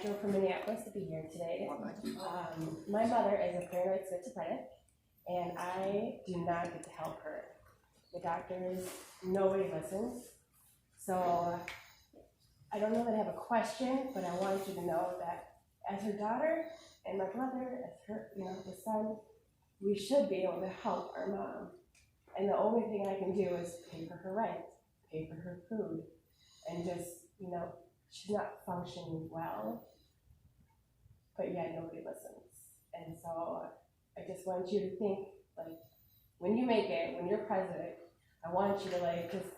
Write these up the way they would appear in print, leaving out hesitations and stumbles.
drove from Minneapolis to be here today. My mother is a paranoid schizophrenic, and I do not get to help her. The doctors, nobody listens. So I don't know that I have a question, but I wanted you to know that as her daughter and my brother, as her, the son, we should be able to help our mom. And the only thing I can do is pay for her rent, pay for her food, and just, she's not functioning well, but yet nobody listens. And so I just want you to think, like, when you make it, when you're president, I want you to, like, just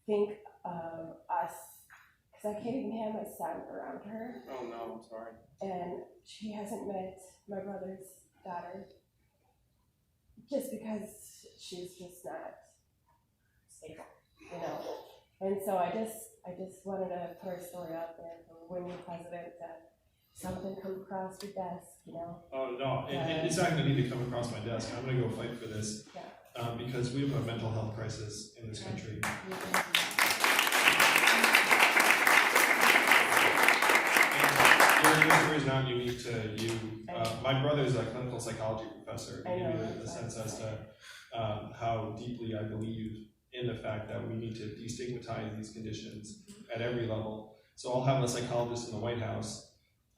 think of us, because I can't even have my son around her. Oh no, I'm sorry. And she hasn't met my brother's daughter just because she's just not stable, And so I just wanted to put our story out there for when you're president, that something come across your desk, Oh no, it's not going to need to come across my desk. I'm going to go fight for this because we have a mental health crisis in this country. Your story is not unique to you. My brother is a clinical psychology professor, to give you a sense as to how deeply I believe in the fact that we need to destigmatize these conditions at every level. So I'll have a psychologist in the White House.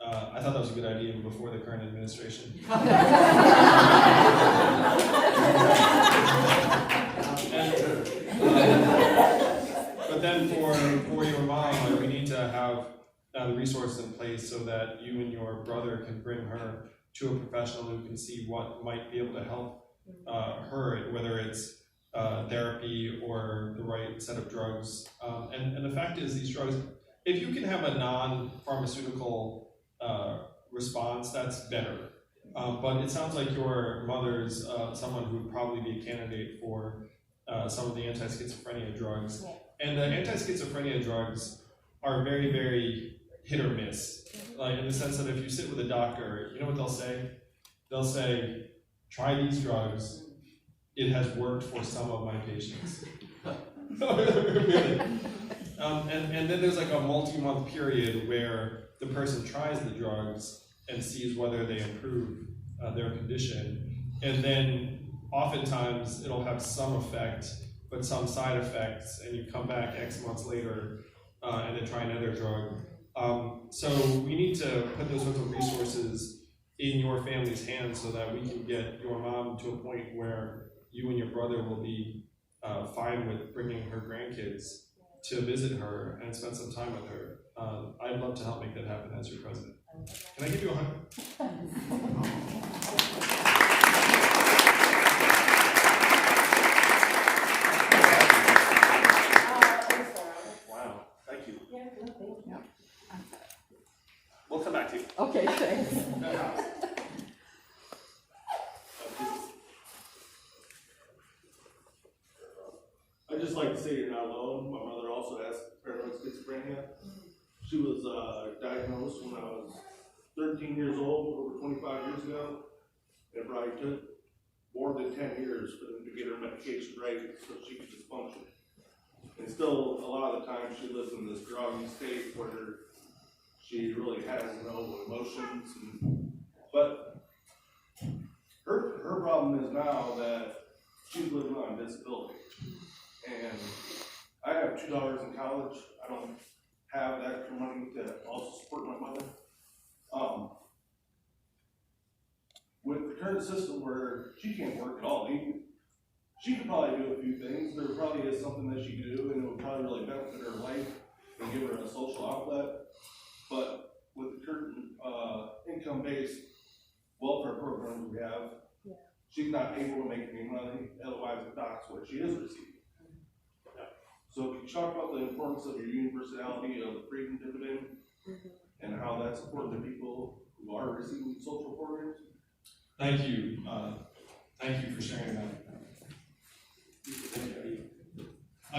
I thought that was a good idea before the current administration. But then for your mom, we need to have the resources in place so that you and your brother can bring her to a professional who can see what might be able to help her, whether it's therapy or the right set of drugs. And the fact is, these drugs, if you can have a non-pharmaceutical response, that's better. But it sounds like your mother's someone who would probably be a candidate for some of the anti-schizophrenia drugs. Yeah. And the anti-schizophrenia drugs are very, very hit or miss. Like, in the sense that if you sit with a doctor, you know what they'll say? They'll say, try these drugs. It has worked for some of my patients. Really. And then there's like a multi-month period where the person tries the drugs and sees whether they improve their condition. And then oftentimes it'll have some effect, but some side effects, and you come back X months later and then try another drug. So we need to put those sorts of resources in your family's hands so that we can get your mom to a point where you and your brother will be fine with bringing her grandkids to visit her and spend some time with her. I'd love to help make that happen as your president. Can I give you 100? Wow, thank you. Yeah, no, thank you. We'll come back to you. Okay, thanks. I'd just like to say you're not alone. My mother also has paranoid schizophrenia. She was diagnosed when I was 13 years old, over 25 years ago. It probably took more than 10 years for them to get her medication right so she could just function. And still, a lot of the time, she lives in this groggy state where she really has no emotions. But her problem is now that she's living on disability. And I have 2 daughters in college. I don't have that extra money to also support my mother. With the current system where she can't work at all, she could probably do a few things. There probably is something that she could do, and it would probably really benefit her life and give her a social outlet. But with the current income-based welfare programs we have, she's not able to make any money. Otherwise, that's what she is receiving. So can you talk about the importance of your universality of the freedom dividend and how that's important to people who are receiving social programs? Thank you. Thank you for sharing that. I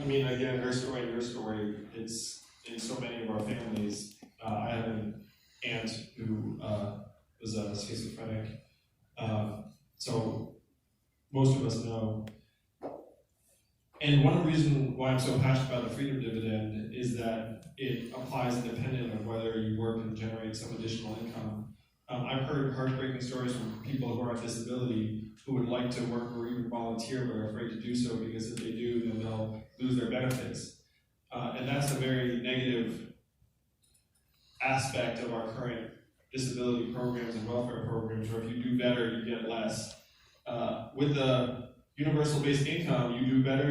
mean, again, her story and your story, it's in so many of our families. I have an aunt who was a schizophrenic. So most of us know. And one reason why I'm so passionate about the freedom dividend is that it applies independent of whether you work and generate some additional income. I've heard heartbreaking stories from people who are on disability who would like to work or even volunteer but are afraid to do so because if they do, then they'll lose their benefits. And that's a very negative aspect of our current disability programs and welfare programs, where if you do better, you get less. With the universal basic income, you do better,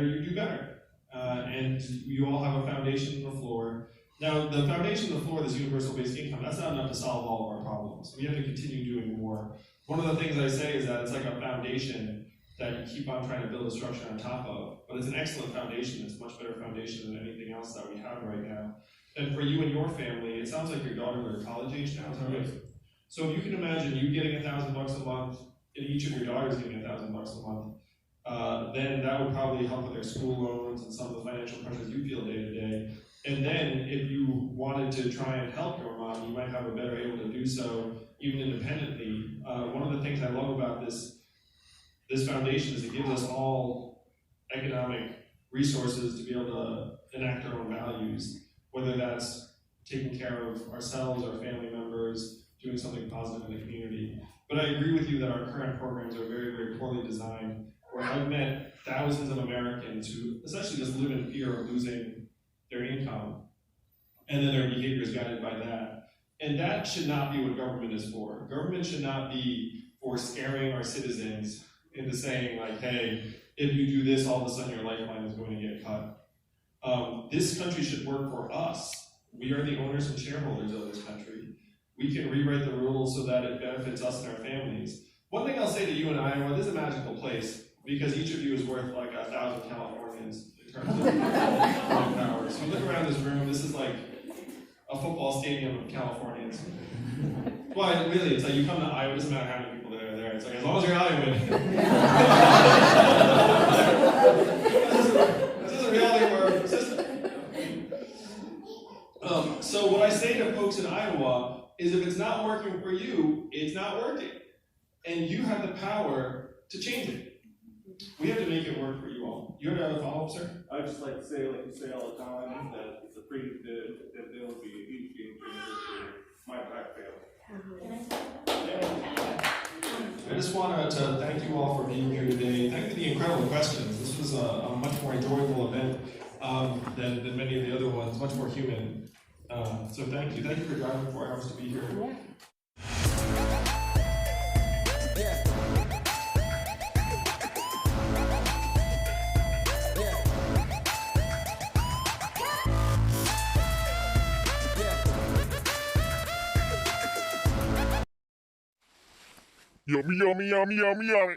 and you all have a foundation in the floor. Now, the foundation in the floor, this universal basic income, that's not enough to solve all of our problems. We have to continue doing more. One of the things I say is that it's like a foundation that you keep on trying to build a structure on top of, but it's an excellent foundation. It's a much better foundation than anything else that we have right now. And for you and your family, it sounds like your daughters are college age now, is that right? So if you can imagine you getting $1,000 a month, and each of your daughters getting $1,000 a month, then that would probably help with their school loans and some of the financial pressures you feel day to day. And then if you wanted to try and help your mom, you might have a better able to do so even independently. One of the things I love about this foundation is it gives us all economic resources to be able to enact our own values, whether that's taking care of ourselves, our family members, doing something positive in the community. But I agree with you that our current programs are very, very poorly designed, where I've met thousands of Americans who essentially just live in fear of losing their income, and then their behavior is guided by that. And that should not be what government is for. Government should not be for scaring our citizens into saying like, hey, if you do this, all of a sudden your lifeline is going to get cut. This country should work for us. We are the owners and shareholders of this country. We can rewrite the rules so that it benefits us and our families. One thing I'll say to you in Iowa, this is a magical place, because each of you is worth like 1,000 Californians in terms of voting power. So you look around this room, this is like a football stadium of Californians. Well, really, it's like you come to Iowa, it doesn't matter how many people there are there. It's like, as long as you're Iowan. This is a reality of our system. So what I say to folks in Iowa is if it's not working for you, it's not working. And you have the power to change it. We have to make it work for you all. You have a follow-up, sir? I'd just like to say, like you say all the time, that the freedom dividend would be a huge game changer for my black family. I just wanted to thank you all for being here today. Thank you for the incredible questions. This was a much more enjoyable event than many of the other ones, much more human. So thank you. Thank you for driving 4 hours to be here. Yeah. Yummy, yummy, yummy, yummy, yummy.